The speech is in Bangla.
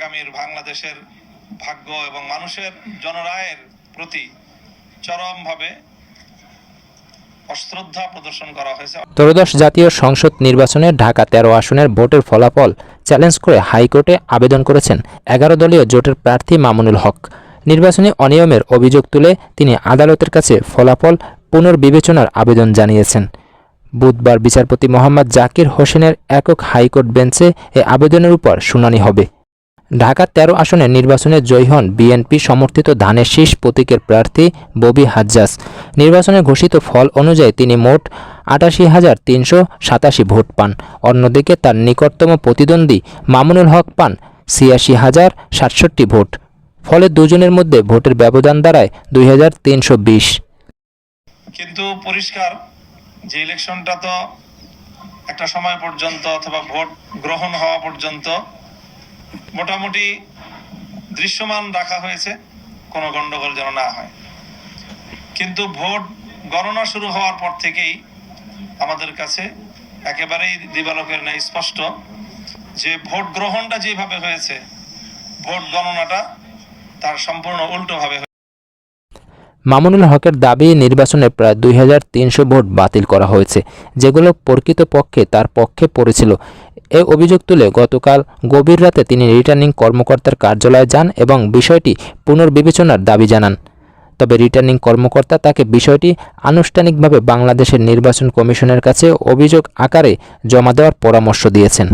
আগামীর বাংলাদেশের ভাগ্য এবং মানুষের জনরায়ের প্রতি চরমভাবে অশ্রদ্ধা প্রদর্শন করা হয়েছে। ত্রয়োদশ জাতীয় সংসদ নির্বাচনে ঢাকা 13 আসনের ভোটের ফলাফল চ্যালেঞ্জ করে হাইকোর্টে আবেদন করেছেন 11 দলীয় জোটের প্রার্থী মামুনুল হক। নির্বাচনী অনিয়মের অভিযোগ তুলে তিনি আদালতের কাছে ফলাফল পুনর্বিবেচনার আবেদন জানিয়েছেন। বুধবার বিচারপতি মোহাম্মদ জাকির হোসেনের একক হাইকোর্ট বেঞ্চে এ আবেদনের উপর শুনানি হবে। ঢাকা 13 আসনের নির্বাচনে জয়ী হন বিএনপি সমর্থিত ধানের শীষ প্রতীকের প্রার্থী ববি হাজ্জাজ। নির্বাচনে ঘোষিত ফল অনুযায়ী তিনি মোট 88,387 ভোট পান। অন্যদিকে তার নিকটতম প্রতিদ্বন্দ্বী মামুনুল হক পান 86,067 ভোট। ফলে দুজনের মধ্যে ভোটের ব্যবধান দাঁড়ায় 2,320। কিন্তু পরিষ্কার যে ইলেকশনটা তো একটা সময় পর্যন্ত অথবা ভোট গ্রহণ হওয়া পর্যন্ত মোটামুটি দৃশ্যমান রাখা হয়েছে, কোনো গন্ডগোল যেন না হয়। কিন্তু ভোট গণনা শুরু হওয়ার পর থেকেই আমাদের কাছে একেবারেই দিবালোকের ন্যায় স্পষ্ট যে ভোট গ্রহণটা যেভাবে হয়েছে, ভোট গণনাটা তার সম্পূর্ণ উল্টোভাবে। মামুনুল হকের দাবি নির্বাচনে প্রায় 2,300 ভোট বাতিল করা হয়েছে, যেগুলো প্রকৃতপক্ষে তার পক্ষে পড়েছিল। এ অভিযোগ তুলে গতকাল গভীর রাতে তিনি রিটার্নিং কর্মকর্তার কার্যালয়ে যান এবং বিষয়টি পুনর্বিবেচনার দাবি জানান। তবে রিটার্নিং কর্মকর্তা তাকে বিষয়টি আনুষ্ঠানিকভাবে বাংলাদেশের নির্বাচন কমিশনের কাছে অভিযোগ আকারে জমা দেওয়ার পরামর্শ দিয়েছেন।